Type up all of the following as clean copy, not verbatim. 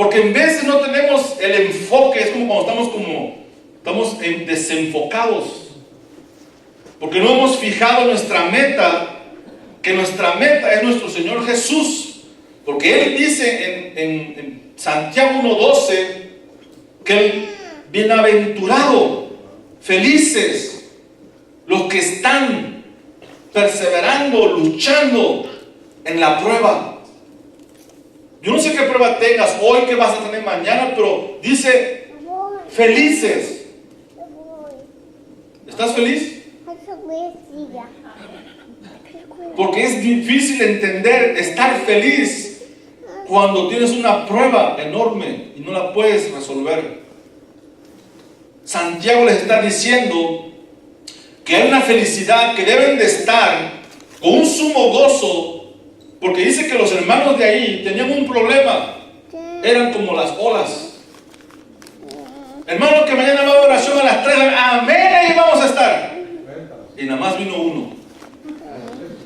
Porque en veces no tenemos el enfoque, es como cuando estamos desenfocados. Porque no hemos fijado nuestra meta, que nuestra meta es nuestro Señor Jesús. Porque Él dice en Santiago 1:12 que el bienaventurado, felices, los que están perseverando, luchando en la prueba. Yo no sé qué prueba tengas hoy, qué vas a tener mañana, pero dice felices. ¿Estás feliz? Porque es difícil entender, estar feliz cuando tienes una prueba enorme y no la puedes resolver. Santiago les está diciendo que hay una felicidad que deben de estar con un sumo gozo, porque dice que los hermanos de ahí tenían un problema, eran como las olas. Hermano, que mañana va a oración a las 3, amén, ahí vamos a estar. Y nada más vino uno.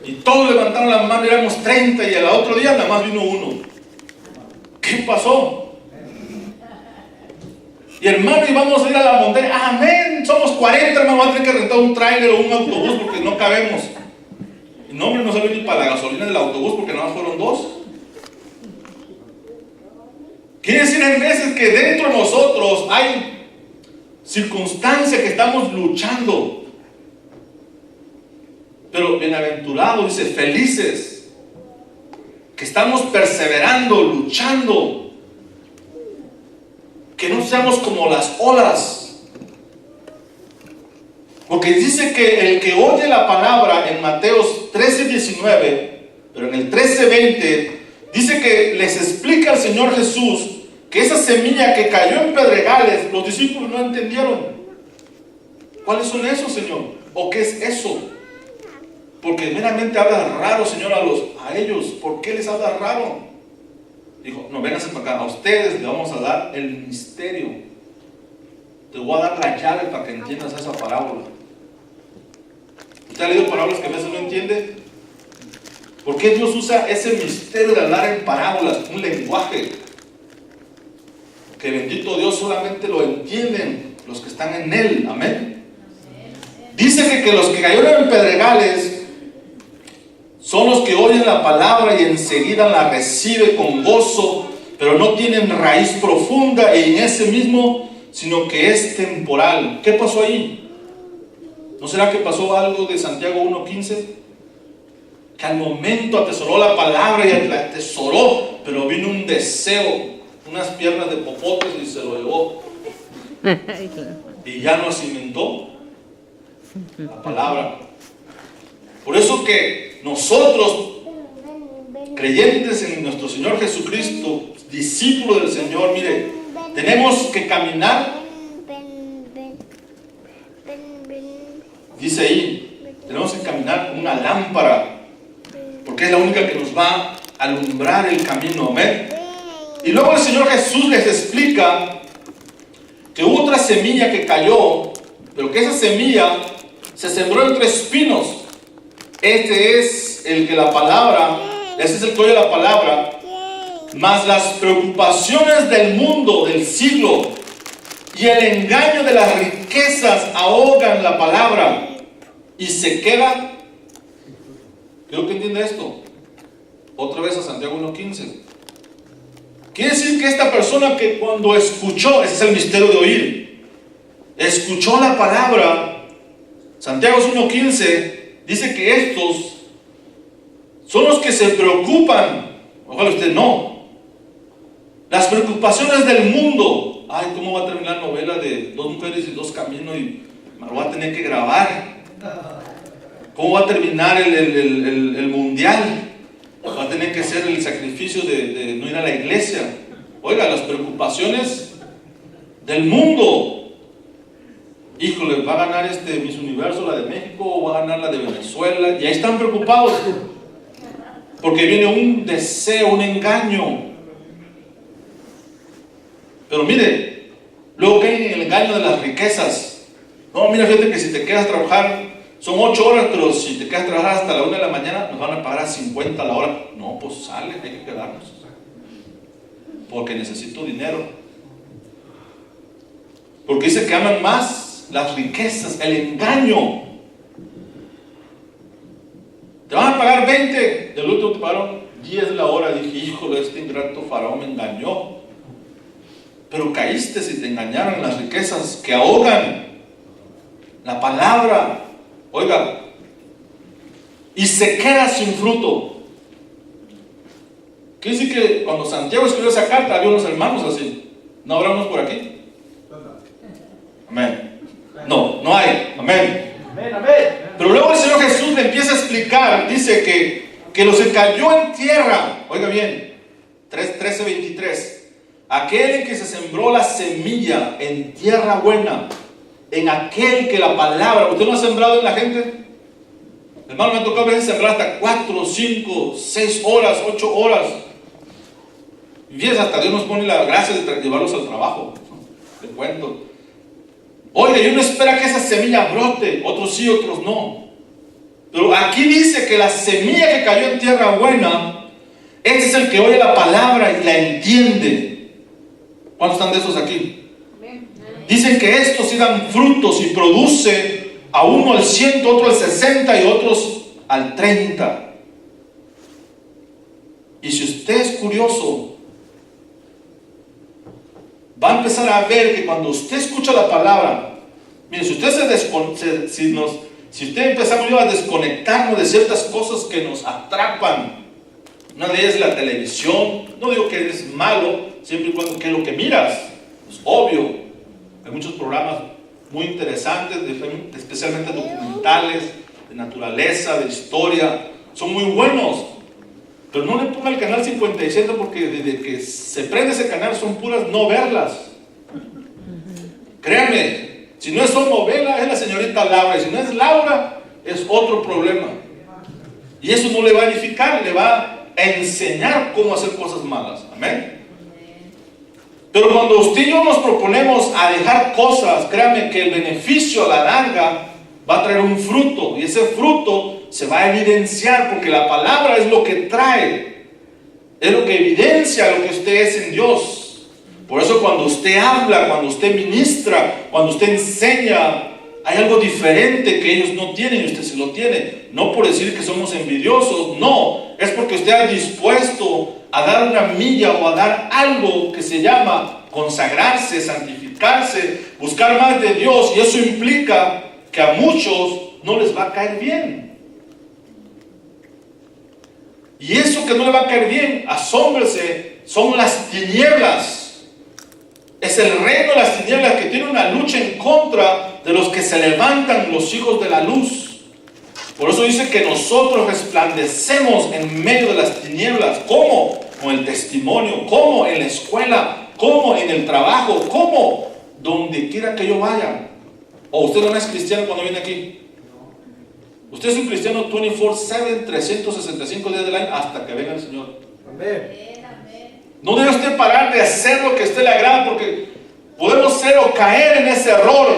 Y todos levantaron las manos, éramos 30, y al otro día nada más vino uno. ¿Qué pasó? Y hermano, y vamos a ir a la montaña, amén, somos 40, hermano, vamos a tener que rentar un tráiler o un autobús porque no cabemos. Y no, hombre, no salió ni para la gasolina del autobús porque nada más fueron 2. Quiere decir en veces que dentro de nosotros hay circunstancias que estamos luchando. Pero bienaventurados, dice, felices, que estamos perseverando, luchando, que no seamos como las olas. Porque dice que el que oye la palabra en Mateos 13:19, pero en el 13:20, dice que les explica el Señor Jesús que esa semilla que cayó en pedregales, los discípulos no entendieron. ¿Cuáles son esos, Señor? ¿O qué es eso? Porque meramente habla raro, Señor, a ellos. ¿Por qué les habla raro? Dijo, no, vénganse para acá. A ustedes les vamos a dar el misterio. Te voy a dar la llave para que entiendas esa parábola. ¿Usted ha leído parábolas que a veces no entiende? ¿Por qué Dios usa ese misterio de hablar en parábolas? Un lenguaje que, bendito Dios, solamente lo entienden los que están en Él. Amén. Dice que los que cayeron en pedregales son los que oyen la palabra y enseguida la reciben con gozo, pero no tienen raíz profunda en ese mismo, sino que es temporal. ¿Qué pasó ahí? ¿No será que pasó algo de Santiago 1:15? Que al momento atesoró la palabra y la atesoró, pero vino un deseo, unas piernas de popotes y se lo llevó. Y ya no cimentó la palabra. Por eso que nosotros, creyentes en nuestro Señor Jesucristo, discípulos del Señor, mire, tenemos que caminar. Dice ahí, tenemos que caminar con una lámpara, porque es la única que nos va a alumbrar el camino. Amén. Y luego el Señor Jesús les explica que hubo otra semilla que cayó, pero que esa semilla se sembró entre espinos. Este es el que la palabra, ese es el que oye la palabra, mas las preocupaciones del mundo, del siglo, y el engaño de las riquezas ahogan la palabra y se queda. Creo que entiende esto. Otra vez a Santiago 1:15. Quiere decir que esta persona que cuando escuchó, ese es el misterio de oír, escuchó la palabra, Santiago 1:15, dice que estos son los que se preocupan. Ojalá usted no. Las preocupaciones del mundo. Ay, ¿cómo va a terminar la novela de 2 mujeres y 2 caminos? Y me lo va a tener que grabar. ¿Cómo va a terminar el mundial? Va a tener que hacer el sacrificio de no ir a la iglesia. Oiga, las preocupaciones del mundo. Híjole, ¿va a ganar Miss Universo, la de México, o va a ganar la de Venezuela? Y ahí están preocupados. Porque viene un deseo, un engaño. Pero mire, luego viene el engaño de las riquezas. No, mira, fíjate que si te quedas a trabajar, son 8 horas, pero si te quedas a trabajar hasta la 1 de la mañana, nos van a pagar a 50 la hora. No, pues sale, hay que quedarnos. porque necesito dinero. Porque dice que aman más las riquezas, el engaño. Te van a pagar 20, del último te pagaron 10 la hora. Dije, híjole, este ingrato faraón me engañó. Pero caíste si te engañaron las riquezas que ahogan la palabra. Oiga, y se queda sin fruto. Quiere decir que cuando Santiago escribió esa carta había unos hermanos así. ¿No habrá unos por aquí? Amén. No, no hay. Amén. Amén, amén. Pero luego el Señor Jesús le empieza a explicar. Dice que los que cayó en tierra. Oiga bien, 13:23. Aquel en que se sembró la semilla en tierra buena, en aquel que la palabra. ¿Usted no ha sembrado en la gente? Hermano, me ha tocado a veces sembrar hasta 4, 5, 6 horas, 8 horas. Y fíjense, hasta Dios nos pone la gracia de llevarlos al trabajo. Te cuento. Oiga, y uno espera que esa semilla brote, otros sí, otros no. Pero aquí dice que la semilla que cayó en tierra buena, ese es el que oye la palabra y la entiende. ¿Cuántos están de esos aquí? Dicen que estos sí dan frutos y produce a uno al 100, otro al 60 y otros al 30. Y si usted es curioso, va a empezar a ver que cuando usted escucha la palabra, mire, si usted si usted empezamos a desconectarnos de ciertas cosas que nos atrapan, una de ellas es la televisión. No digo que es malo, siempre y cuando que es lo que miras, es obvio. Hay muchos programas muy interesantes, especialmente documentales, de naturaleza, de historia, son muy buenos. Pero no le ponga el canal 57 porque desde que se prende ese canal son puras novelas. Créanme, si no es novela es la señorita Laura, y si no es Laura es otro problema. Y eso no le va a edificar, le va a enseñar cómo hacer cosas malas. Amén. Pero cuando usted y yo nos proponemos a dejar cosas, créanme que el beneficio a la larga va a traer un fruto, y ese fruto se va a evidenciar, porque la palabra es lo que trae, es lo que evidencia lo que usted es en Dios. Por eso cuando usted habla, cuando usted ministra, cuando usted enseña, hay algo diferente que ellos no tienen y usted sí lo tiene. No por decir que somos envidiosos, no, es porque usted ha dispuesto a dar una milla o a dar algo que se llama consagrarse, santificarse, buscar más de Dios, y eso implica que a muchos no les va a caer bien. Y eso que no le va a caer bien, asómbrese, son las tinieblas. Es el reino de las tinieblas que tiene una lucha en contra de los que se levantan, los hijos de la luz. Por eso dice que nosotros resplandecemos en medio de las tinieblas. ¿Cómo? Con el testimonio. ¿Cómo? En la escuela. ¿Cómo? En el trabajo. ¿Cómo? Donde quiera que yo vaya. ¿O usted no es cristiano cuando viene aquí? Usted es un cristiano 24/7, 365 días del año, hasta que venga el Señor. Amén. No debe usted parar de hacer lo que a usted le agrada, porque podemos ser o caer en ese error.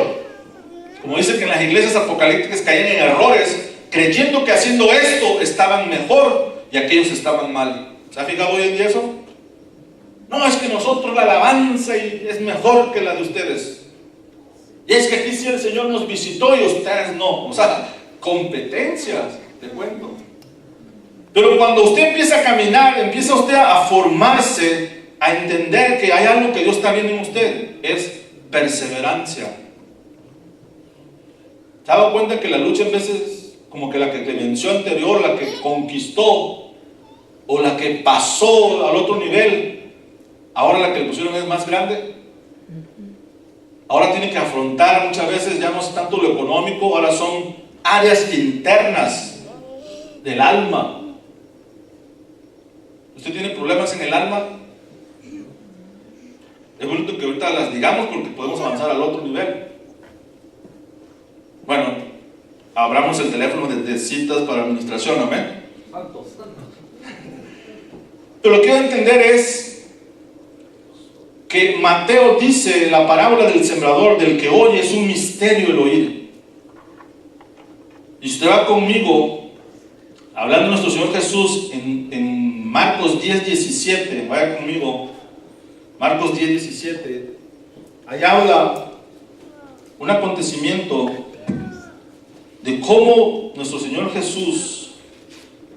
Como dice que en las iglesias apocalípticas caían en errores, creyendo que haciendo esto estaban mejor y aquellos estaban mal. ¿Se ha fijado hoy en día eso? No, es que nosotros la alabanza es mejor que la de ustedes. Y es que aquí sí el Señor nos visitó y ustedes no. O sea, competencias, te cuento. Pero cuando usted empieza a caminar, empieza usted a formarse, a entender que hay algo que Dios está viendo en usted, es perseverancia. ¿Se ha dado cuenta que la lucha en veces, como que la que te venció anterior, la que conquistó, o la que pasó al otro nivel, ahora la que le pusieron es más grande? Ahora tiene que afrontar muchas veces, ya no es tanto lo económico, ahora son áreas internas del alma. ¿Usted tiene problemas en el alma? Es bonito que ahorita las digamos porque podemos avanzar al otro nivel. Bueno, abramos el teléfono de citas para administración, amén. Pero lo que quiero entender es que Mateo dice, la parábola del sembrador, del que oye, es un misterio el oír. Y usted va conmigo, hablando de nuestro Señor Jesús en Marcos 10:17, vaya conmigo, Marcos 10, 17. Ahí habla un acontecimiento de cómo nuestro Señor Jesús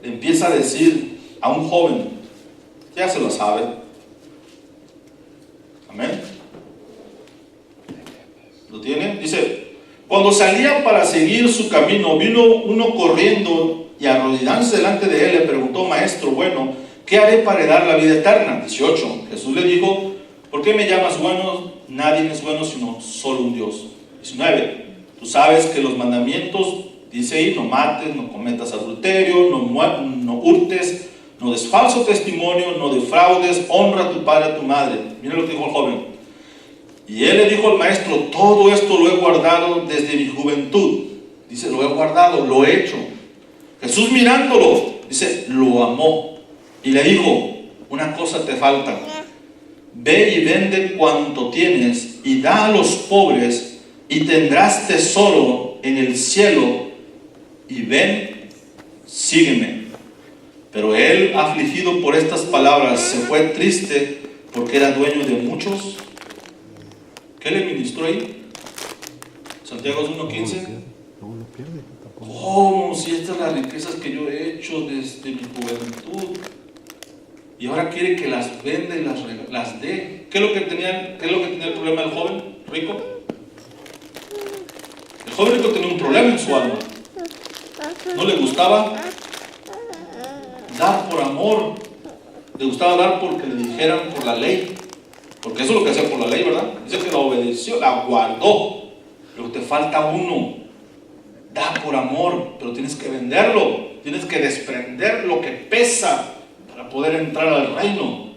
le empieza a decir a un joven, ya se lo sabe, amén, ¿lo tiene? Dice, cuando salía para seguir su camino, vino uno corriendo y arrodillándose delante de él le preguntó, maestro, bueno, ¿qué haré para heredar la vida eterna? 18. Jesús le dijo, ¿por qué me llamas bueno? Nadie es bueno sino solo un Dios. 19. Tú sabes que los mandamientos, dice ahí, no mates, no cometas adulterio, no hurtes, no des falso testimonio, no defraudes, honra a tu padre y a tu madre. Mira lo que dijo el joven. Y él le dijo al maestro, todo esto lo he guardado desde mi juventud. Dice, lo he guardado, lo he hecho. Jesús mirándolo, dice, lo amó. Y le dijo, una cosa te falta. Ve y vende cuanto tienes y da a los pobres y tendrás tesoro en el cielo. Y ven, sígueme. Pero él, afligido por estas palabras, se fue triste porque era dueño de muchos. ¿Qué le ministró ahí? Santiago 1:15. ¿Cómo? Si estas son las riquezas que yo he hecho desde mi juventud. Y ahora quiere que las venda y las dé. ¿Qué es lo que tenía el problema del joven rico? El joven rico tenía un problema en su alma. No le gustaba dar por amor. Le gustaba dar porque le dijeran por la ley. Porque eso es lo que hacía por la ley, ¿verdad? Dice que la obedeció, la guardó. Pero te falta uno. Da por amor, pero tienes que venderlo. Tienes que desprender lo que pesa para poder entrar al reino.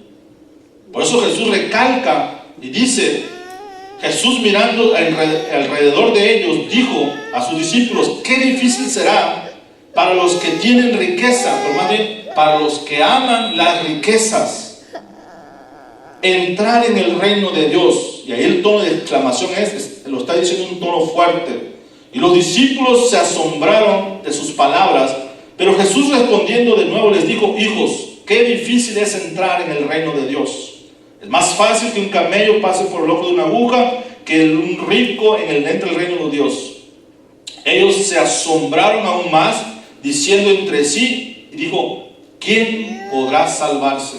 Por eso Jesús recalca y dice, Jesús mirando alrededor de ellos, dijo a sus discípulos, qué difícil será para los que tienen riqueza, pero más bien para los que aman las riquezas, entrar en el reino de Dios. Y ahí el tono de exclamación lo está diciendo en un tono fuerte. Y los discípulos se asombraron de sus palabras, pero Jesús respondiendo de nuevo les dijo, hijos, qué difícil es entrar en el reino de Dios. Es más fácil que un camello pase por el ojo de una aguja que un rico entre el reino de Dios. Ellos se asombraron aún más, diciendo entre sí, y dijo, ¿quién podrá salvarse?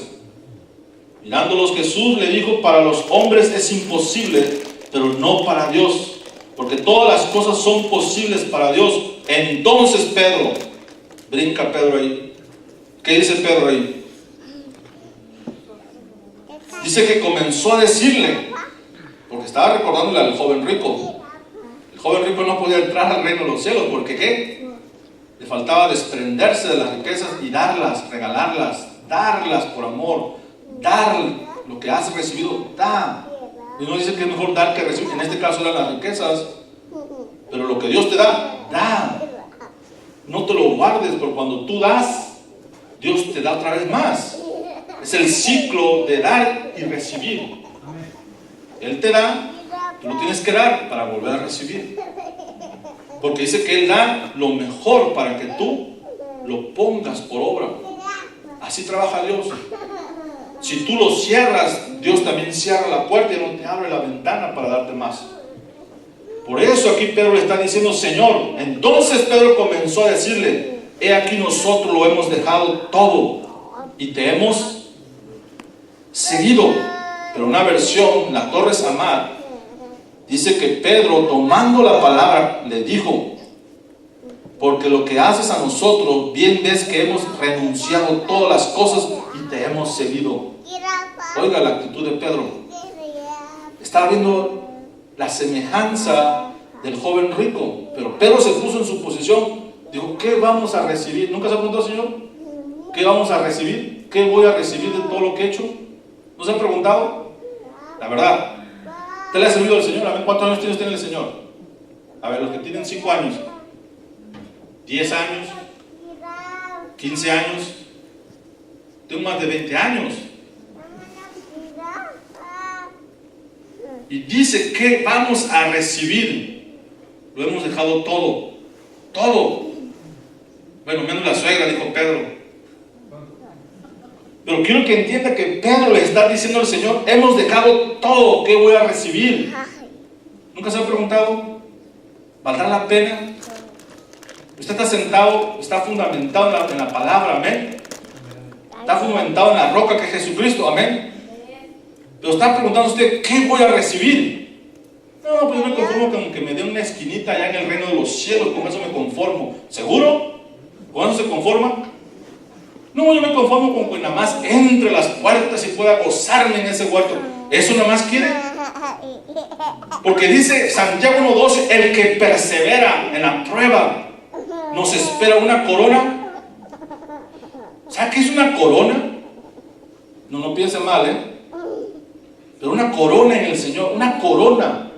Mirándolos Jesús le dijo, para los hombres es imposible, pero no para Dios, porque todas las cosas son posibles para Dios. Entonces Pedro, brinca Pedro ahí. ¿Qué dice Pedro ahí? Dice que comenzó a decirle, porque estaba recordándole al joven rico. El joven rico no podía entrar al reino de los cielos, porque ¿qué? Le faltaba desprenderse de las riquezas y darlas, regalarlas, darlas por amor. Dar lo que has recibido, da. Y no dice que es mejor dar que recibir. En este caso eran las riquezas, pero lo que Dios te da, da. No te lo guardes, porque cuando tú das, Dios te da otra vez más. Es el ciclo de dar y recibir. Él te da, tú lo tienes que dar para volver a recibir. Porque dice que Él da lo mejor para que tú lo pongas por obra. Así trabaja Dios. Si tú lo cierras, Dios también cierra la puerta y no te abre la ventana para darte más. Por eso aquí Pedro le está diciendo, Señor. Entonces Pedro comenzó a decirle, he aquí nosotros lo hemos dejado todo y te hemos seguido. Pero una versión, la Torre Samad, dice que Pedro, tomando la palabra, le dijo, porque lo que haces a nosotros, bien ves que hemos renunciado todas las cosas y te hemos seguido. Oiga la actitud de Pedro. Estaba viendo la semejanza del joven rico, pero Pedro se puso en su posición. Dijo, ¿qué vamos a recibir? ¿Nunca se ha preguntado, Señor? ¿Qué vamos a recibir? ¿Qué voy a recibir de todo lo que he hecho? ¿No se han preguntado? La verdad, ¿te le ha servido al Señor? A ver, ¿cuántos años tiene usted en el Señor? A ver, los que tienen 5 años, 10 años, 15 años, tengo más de 20 años. Y dice que vamos a recibir. Lo hemos dejado todo. Todo. Bueno, menos la suegra, dijo Pedro. Pero quiero que entienda que Pedro le está diciendo al Señor, hemos dejado todo, ¿qué voy a recibir? ¿Nunca se ha preguntado? ¿Valdrá la pena? Usted está sentado, está fundamentado en la palabra, amén. Está fundamentado en la roca que es Jesucristo, amén. Pero está preguntando usted, ¿qué voy a recibir? No, pues yo me conformo con que me dé una esquinita allá en el reino de los cielos, con eso me conformo. ¿Seguro? ¿Con eso se conforma? No, yo me conformo con que nada más entre las puertas y pueda gozarme en ese huerto. ¿Eso nada más quiere? Porque dice Santiago 1:12, el que persevera en la prueba, nos espera una corona. ¿Sabe qué es una corona? No piense mal, pero una corona en el Señor, una corona.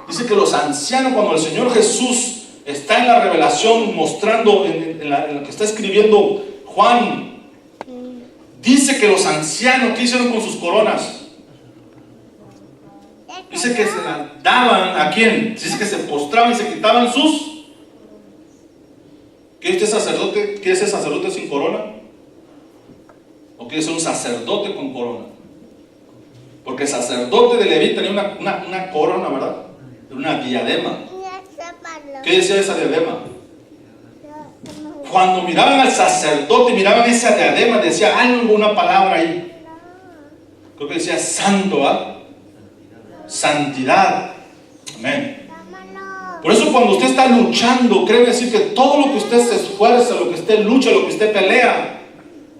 Dice que los ancianos, cuando el Señor Jesús está en la revelación mostrando en lo que está escribiendo Juan, dice que los ancianos, ¿qué hicieron con sus coronas? Dice que se la daban ¿a quién? Dice que se postraban y se quitaban sus. ¿Quiere usted sacerdote? ¿Quiere ser sacerdote sin corona? ¿O quiere ser un sacerdote con corona? Porque el sacerdote de Leví tenía una corona, ¿verdad? Una diadema. ¿Qué decía esa diadema? Cuando miraban al sacerdote, miraban esa diadema, decía algo, una palabra ahí. Creo que decía santo, ¿ah? Santidad. Amén. Por eso cuando usted está luchando, créeme decir que todo lo que usted se esfuerza, lo que usted lucha, lo que usted pelea,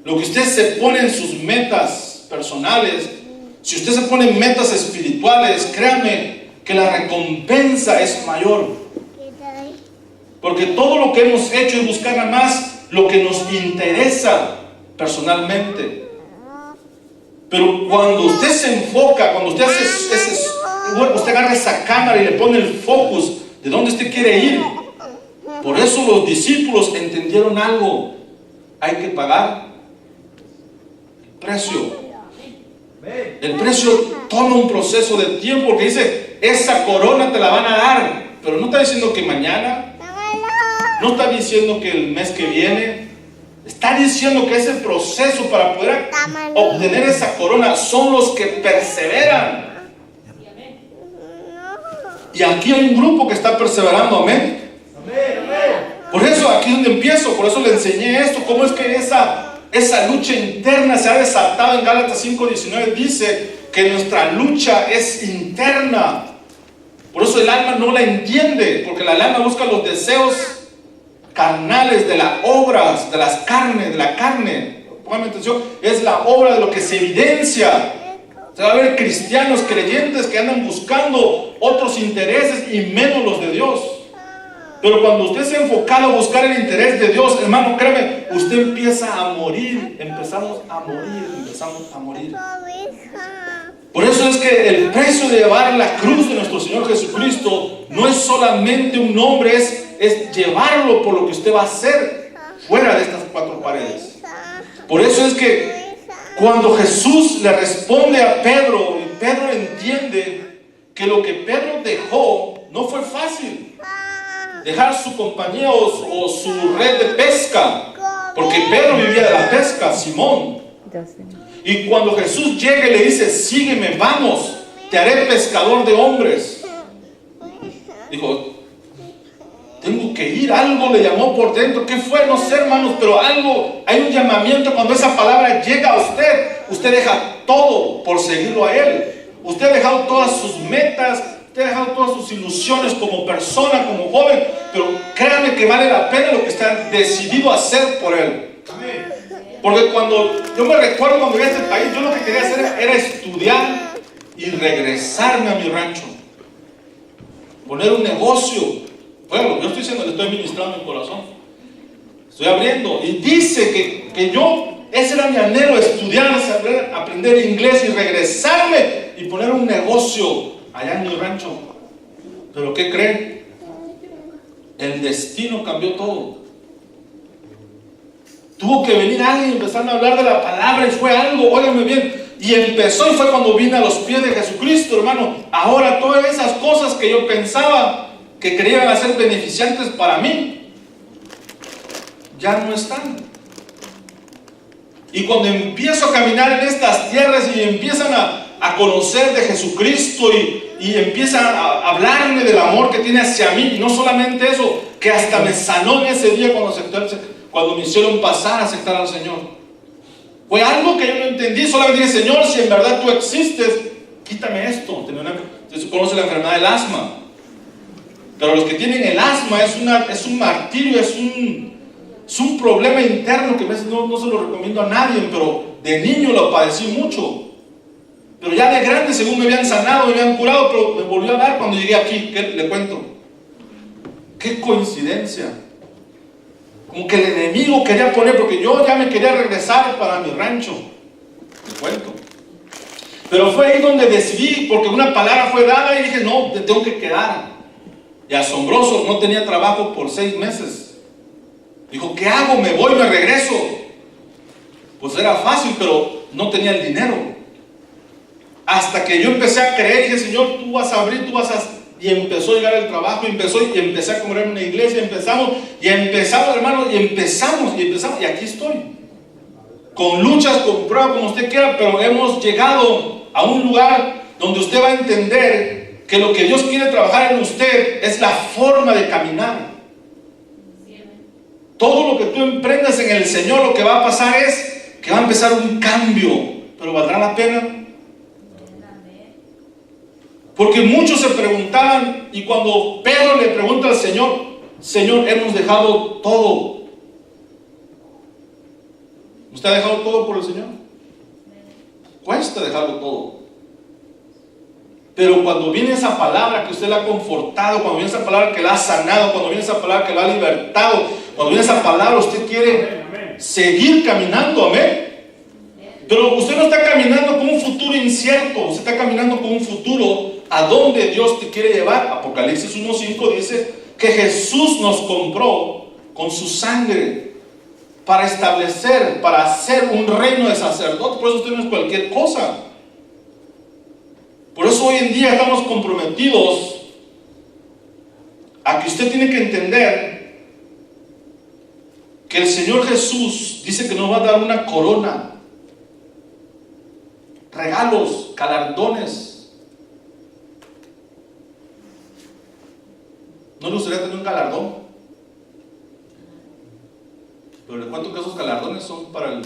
lo que usted se pone en sus metas personales, si usted se pone en metas espirituales, créame que la recompensa es mayor. Porque todo lo que hemos hecho es buscar nada más lo que nos interesa personalmente. Pero cuando usted se enfoca, cuando usted usted agarra esa cámara y le pone el focus de dónde usted quiere ir. Por eso los discípulos entendieron algo. Hay que pagar el precio. El precio toma un proceso de tiempo, porque dice, esa corona te la van a dar. Pero no está diciendo que mañana, no está diciendo que el mes que viene, está diciendo que ese proceso para poder obtener esa corona son los que perseveran. Y aquí hay un grupo que está perseverando, amén. Por eso aquí es donde empiezo, por eso le enseñé esto, cómo es que esa lucha interna se ha desatado. En Gálatas 5:19 dice que nuestra lucha es interna. Por eso el alma no la entiende, porque el alma busca los deseos carnales de las obras, de las carnes, de la carne. Pónganme atención, es la obra de lo que se evidencia. Se va a ver cristianos, creyentes que andan buscando otros intereses y menos los de Dios. Pero cuando usted se ha enfocado a buscar el interés de Dios, hermano, créeme, usted empieza a morir. Empezamos a morir. Por eso es que el precio de llevar la cruz de nuestro Señor Jesucristo no es solamente un nombre, es llevarlo por lo que usted va a hacer fuera de estas cuatro paredes. Por eso es que cuando Jesús le responde a Pedro, y Pedro entiende que lo que Pedro dejó no fue fácil. Dejar su compañía o su red de pesca, porque Pedro vivía de la pesca, Simón. Y cuando Jesús llega y le dice, sígueme, vamos, te haré pescador de hombres. Dijo, tengo que ir, algo le llamó por dentro. ¿Qué fue? No sé, hermanos, pero algo, hay un llamamiento. Cuando esa palabra llega a usted deja todo por seguirlo a Él. Usted ha dejado todas sus metas, usted ha dejado todas sus ilusiones como persona, como joven, pero créanme que vale la pena lo que usted ha decidido hacer por Él. Porque yo me recuerdo cuando llegué a este país, yo lo que quería hacer era estudiar y regresarme a mi rancho, poner un negocio. Bueno, yo estoy diciendo, le estoy ministrando mi corazón, estoy abriendo, y dice que ese era mi anhelo, estudiar, saber, aprender inglés y regresarme y poner un negocio allá en mi rancho. Pero ¿qué creen? El destino cambió todo. Tuvo que venir alguien y empezar a hablar de la palabra, y fue algo, óiganme bien, y empezó, y fue cuando vine a los pies de Jesucristo, hermano. Ahora todas esas cosas que yo pensaba que querían hacer beneficiantes para mí, ya no están. Y cuando empiezo a caminar en estas tierras y empiezan a conocer de Jesucristo y empiezan a hablarme del amor que tiene hacia mí, y no solamente eso, que hasta me sanó en ese día cuando me hicieron pasar a aceptar al Señor. Fue algo que yo no entendí, solamente dije, Señor, si en verdad tú existes, quítame esto. Usted conoce la enfermedad del asma, pero los que tienen el asma es un martirio, es un problema interno que a veces no se lo recomiendo a nadie, pero de niño lo padecí mucho. Pero ya de grande, según me habían sanado, me habían curado, pero me volvió a dar cuando llegué aquí. ¿Qué le cuento? Qué coincidencia. Como que el enemigo quería poner, porque yo ya me quería regresar para mi rancho. Le cuento. Pero fue ahí donde decidí, porque una palabra fue dada y dije, no, me tengo que quedar. Y asombroso, no tenía trabajo por 6 meses. Dijo, ¿qué hago? ¿Me voy? ¿Me regreso? Pues era fácil, pero no tenía el dinero. Hasta que yo empecé a creer, dije, Señor, tú vas a abrir, y empezó a llegar el trabajo, y empecé a congregar en una iglesia, empezamos, hermanos, y empezamos, y aquí estoy. Con luchas, con pruebas, como usted quiera, pero hemos llegado a un lugar donde usted va a entender que lo que Dios quiere trabajar en usted es la forma de caminar. Todo lo que tú emprendas en el Señor, lo que va a pasar es que va a empezar un cambio, pero ¿valdrá la pena? Porque muchos se preguntaban, y cuando Pedro le pregunta al Señor, Señor, hemos dejado todo. ¿Usted ha dejado todo por el Señor? Cuesta dejarlo todo. Pero cuando viene esa palabra que usted le ha confortado, cuando viene esa palabra que la ha sanado, cuando viene esa palabra que la ha libertado, cuando viene esa palabra usted quiere seguir caminando, amén. Pero usted no está caminando con un futuro incierto, usted está caminando con un futuro a donde Dios te quiere llevar. Apocalipsis 1:5 dice que Jesús nos compró con su sangre para establecer, para hacer un reino de sacerdotes. Por eso usted no es cualquier cosa. Por eso hoy en día estamos comprometidos a que usted tiene que entender que el Señor Jesús dice que nos va a dar una corona, regalos, galardones. ¿No le gustaría tener un galardón? Pero le cuento que esos galardones son para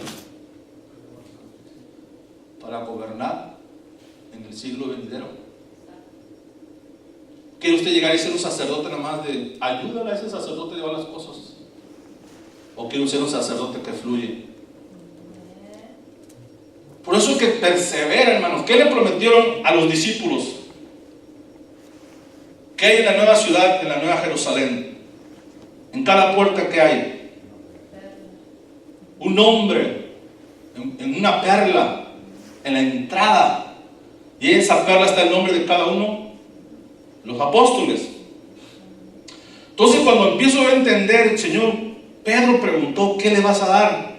gobernar en el siglo venidero. ¿Quiere usted llegar y ser un sacerdote nada más de ayúdale a ese sacerdote a llevar las cosas? ¿O quiere usted ser un sacerdote que fluye? Por eso es que persevera, hermanos. ¿Qué le prometieron a los discípulos? ¿Qué hay en la nueva ciudad, en la nueva Jerusalén? En cada puerta que hay un nombre, en una perla, en la entrada, y en esa perla está el nombre de cada uno, los apóstoles. Entonces, cuando empiezo a entender, el Señor, Pedro preguntó, ¿qué le vas a dar?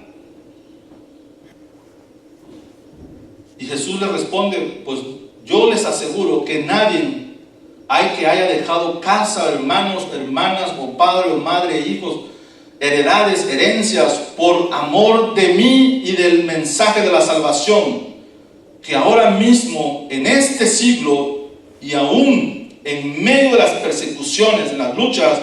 Y Jesús le responde, pues yo les aseguro que nadie hay que haya dejado casa, hermanos, hermanas, o padre o madre, hijos, heredades, herencias, por amor de mí y del mensaje de la salvación, que ahora mismo, en este siglo, y aún en medio de las persecuciones, en las luchas,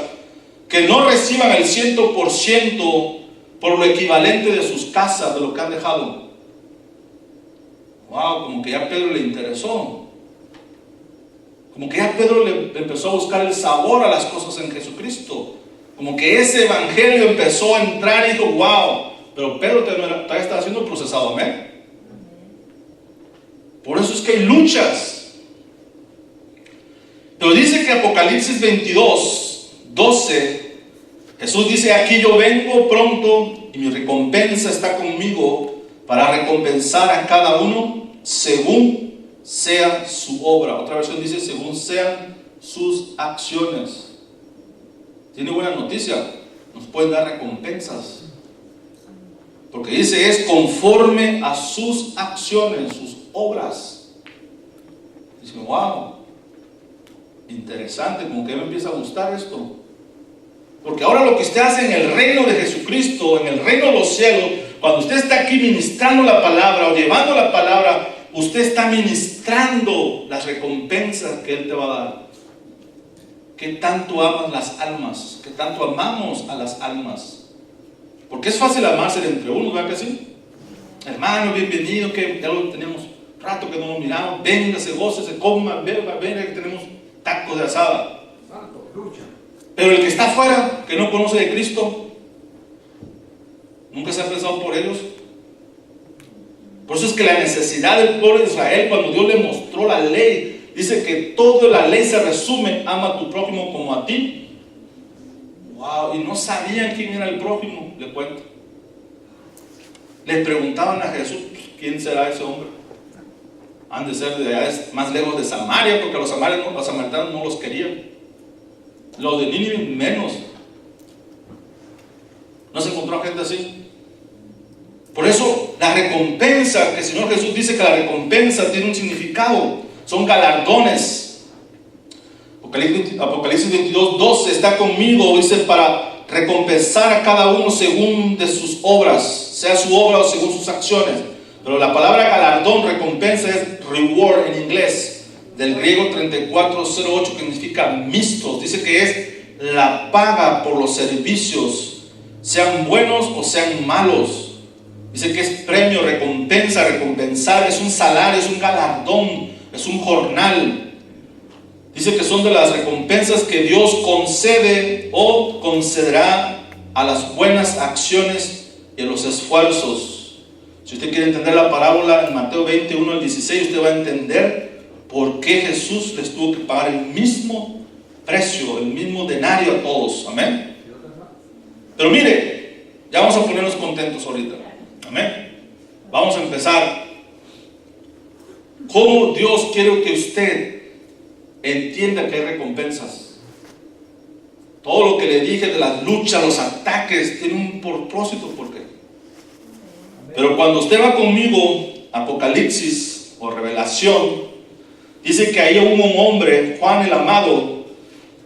que no reciban el 100% por lo equivalente de sus casas, de lo que han dejado. Wow, como que ya a Pedro le interesó. Como que ya Pedro le empezó a buscar el sabor a las cosas en Jesucristo. Como que ese evangelio empezó a entrar y dijo, wow, pero Pedro todavía está siendo procesado, amén. Por eso es que hay luchas. Pero dice que Apocalipsis 22:12, Jesús dice, aquí yo vengo pronto y mi recompensa está conmigo para recompensar a cada uno según sea su obra. Otra versión dice, según sean sus acciones. Tiene buena noticia, nos pueden dar recompensas. Porque dice, es conforme a sus acciones, sus obras. Dice, wow, interesante, como que me empieza a gustar esto. Porque ahora lo que usted hace en el reino de Jesucristo, en el reino de los cielos, cuando usted está aquí ministrando la palabra o llevando la palabra, usted está ministrando las recompensas que Él te va a dar. ¿Qué tanto amas las almas? ¿Qué tanto amamos a las almas? Porque es fácil amarse entre unos, ¿verdad que sí? Hermano, bienvenido, que ya lo tenemos rato que no nos miramos. Venga, se goce, se coma, venga que tenemos tacos de asada. Pero el que está afuera, que no conoce de Cristo, nunca se ha pensado por ellos. Por eso es que la necesidad del pueblo de Israel, cuando Dios le mostró la ley, dice que toda la ley se resume: ama a tu prójimo como a ti. Wow, y no sabían quién era el prójimo, le cuento. Le preguntaban a Jesús: ¿quién será ese hombre? Han de ser de allá más lejos de Samaria, porque los samaritanos no los querían. Los de Nínive menos. ¿No se encontró gente así? Por eso la recompensa, que el Señor Jesús dice que la recompensa tiene un significado, son galardones. Apocalipsis 22:12: está conmigo, dice, para recompensar a cada uno según de sus obras, sea su obra o según sus acciones. Pero la palabra galardón, recompensa, es reward en inglés, del griego 3408, que significa mistos. Dice que es la paga por los servicios, sean buenos o sean malos. Dice que es premio, recompensa, recompensar, es un salario, es un galardón, es un jornal. Dice que son de las recompensas que Dios concede o concederá a las buenas acciones y a los esfuerzos. Si usted quiere entender la parábola en Mateo 21 al 16, usted va a entender por qué Jesús les tuvo que pagar el mismo precio, el mismo denario a todos. Amén. Pero mire, ya vamos a ponernos contentos ahorita. Amén. Vamos a empezar. ¿Cómo Dios quiere que usted entienda que hay recompensas? Todo lo que le dije de las luchas, los ataques, tiene un propósito. ¿Por qué? Pero cuando usted va conmigo, Apocalipsis o Revelación, dice que ahí hubo un hombre, Juan el amado,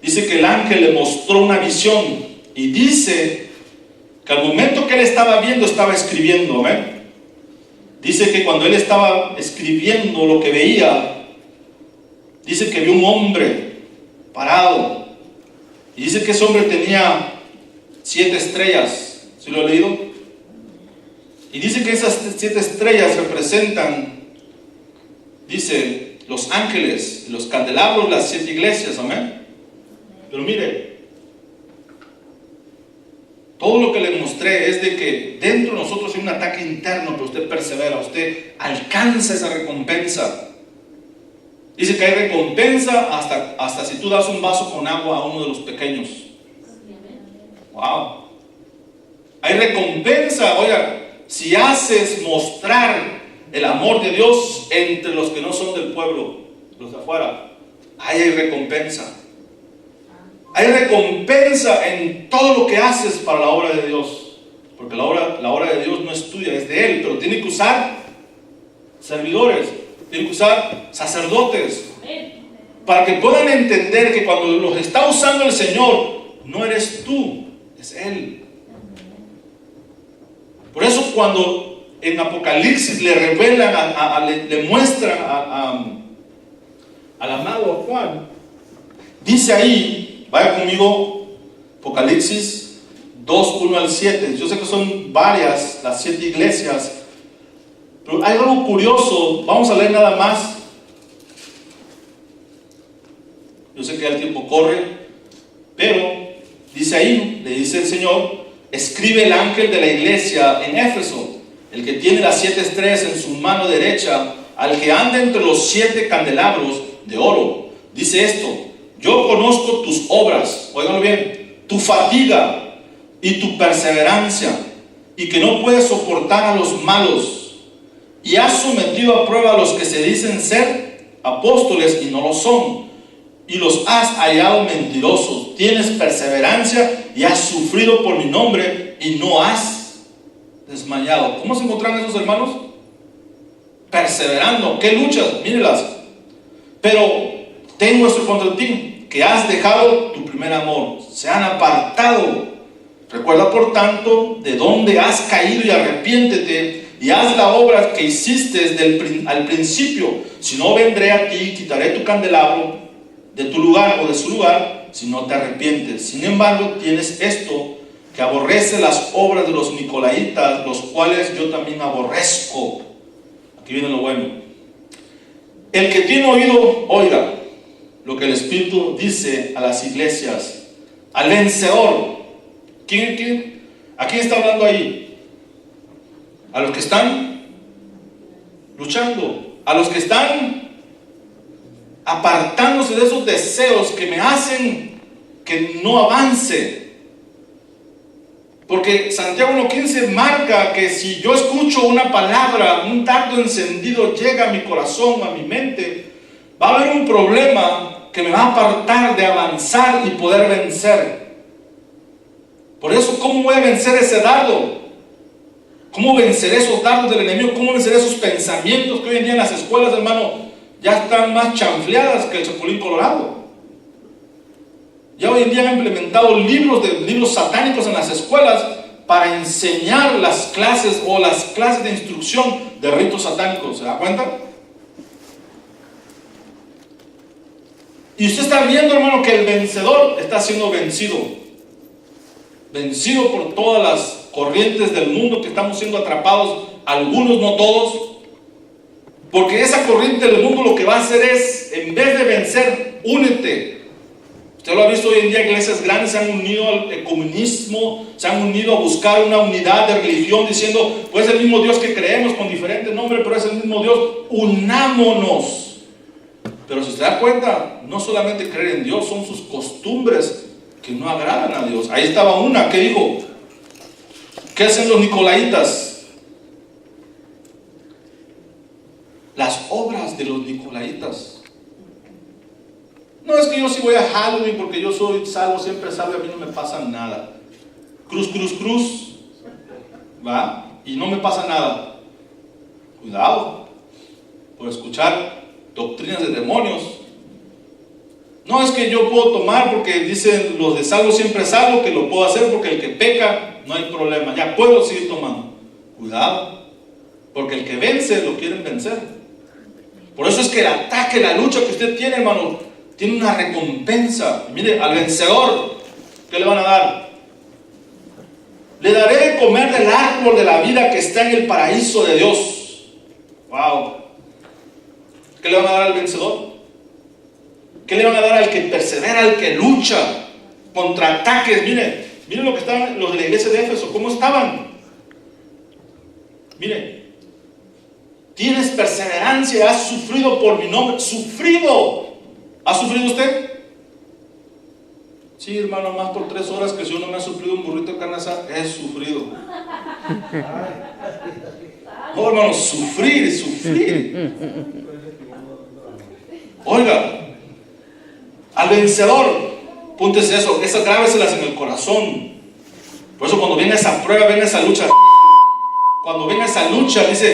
dice que el ángel le mostró una visión y dice que al momento que él estaba viendo, estaba escribiendo. ¿Amén? Dice que cuando él estaba escribiendo lo que veía, dice que vio un hombre parado y dice que ese hombre tenía 7 estrellas. ¿Sí lo he leído? Y dice que esas 7 estrellas representan, dice, los ángeles, los candelabros, las 7 iglesias. Amén. Pero mire, todo lo que le mostré es de que dentro de nosotros hay un ataque interno, pero usted persevera, usted alcanza esa recompensa. Dice que hay recompensa hasta si tú das un vaso con agua a uno de los pequeños. Wow. Hay recompensa, oiga, si haces mostrar el amor de Dios entre los que no son del pueblo, los de afuera, ahí hay recompensa. Hay recompensa en todo lo que haces para la obra de Dios. Porque la obra de Dios no es tuya, es de Él. Pero tiene que usar servidores, tiene que usar sacerdotes, para que puedan entender que cuando los está usando el Señor, no eres tú, es Él. Por eso cuando en Apocalipsis le revelan, le muestran al amado Juan, dice ahí, vaya conmigo, Apocalipsis 2, 1 al 7. Yo sé que son varias las 7 iglesias, pero hay algo curioso. Vamos a leer nada más. Yo sé que el tiempo corre, pero dice ahí, le dice el Señor: escribe el ángel de la iglesia en Éfeso, el que tiene las 7 estrellas en su mano derecha, al que anda entre los 7 candelabros de oro. Dice esto: yo conozco tus obras, óiganlo bien, tu fatiga y tu perseverancia, y que no puedes soportar a los malos, y has sometido a prueba a los que se dicen ser apóstoles y no lo son, y los has hallado mentirosos. Tienes perseverancia y has sufrido por mi nombre y no has desmayado. ¿Cómo se encontraron esos hermanos? Perseverando. ¿Qué luchas? Mírelas. Pero tengo esto contra ti, que has dejado tu primer amor. Se han apartado. Recuerda, por tanto, de dónde has caído y arrepiéntete y haz la obra que hiciste al principio. Si no, vendré a ti y quitaré tu candelabro de tu lugar o de su lugar, si no te arrepientes. Sin embargo, tienes esto, que aborrece las obras de los nicolaitas, los cuales yo también aborrezco. Aquí viene lo bueno. El que tiene oído, oiga lo que el Espíritu dice a las iglesias. Al vencedor. ¿Quién? ¿A quién está hablando ahí? A los que están luchando, a los que están apartándose de esos deseos que me hacen que no avance. Porque Santiago 1:15 marca que si yo escucho una palabra, un dardo encendido llega a mi corazón, a mi mente, va a haber un problema que me va a apartar de avanzar y poder vencer. Por eso, ¿cómo voy a vencer ese dardo? ¿Cómo vencer esos dardos del enemigo? ¿Cómo vencer esos pensamientos que hoy en día en las escuelas, hermano, ya están más chanfleadas que el chapulín colorado? Ya hoy en día han implementado libros satánicos en las escuelas para enseñar las clases o las clases de instrucción de ritos satánicos. ¿Se da cuenta? Y usted está viendo, hermano, que el vencedor está siendo vencido. Vencido por todas las corrientes del mundo que estamos siendo atrapados, algunos, no todos. Porque esa corriente del mundo lo que va a hacer es, en vez de vencer, únete. Usted lo ha visto hoy en día, iglesias grandes se han unido al ecumenismo, se han unido a buscar una unidad de religión, diciendo, pues es el mismo Dios que creemos con diferente nombre, pero es el mismo Dios, unámonos. Pero si se da cuenta, no solamente creer en Dios, son sus costumbres que no agradan a Dios. Ahí estaba una que dijo, ¿qué hacen los nicolaitas? Las obras de los nicolaitas. No es que yo sí voy a Halloween porque yo soy salvo, siempre salvo, a mí no me pasa nada. Cruz, ¿va? Y no me pasa nada. Cuidado por escuchar doctrinas de demonios. No es que yo puedo tomar porque dicen los de salvo siempre salvo, que lo puedo hacer porque el que peca no hay problema, ya puedo seguir tomando. Cuidado, porque el que vence lo quieren vencer. Por eso es que el ataque, la lucha que usted tiene, hermano, tiene una recompensa. Y mire, al vencedor, ¿qué le van a dar? Le daré de comer del árbol de la vida que está en el paraíso de Dios. Wow. ¿Qué le van a dar al vencedor? ¿Qué le van a dar al que persevera, al que lucha contra ataques? Miren lo que estaban los de la iglesia de Éfeso, ¿cómo estaban? Mire, tienes perseverancia, has sufrido por mi nombre. ¿Sufrido? ¿Ha sufrido usted? Sí, hermano, más por 3 horas que si uno me ha sufrido un burrito de carne asada, he sufrido. No, hermano, sufrir. Oiga, al vencedor, púntese eso, esas grábeselas en el corazón. Por eso cuando viene esa prueba, viene esa lucha. Cuando viene esa lucha, dice,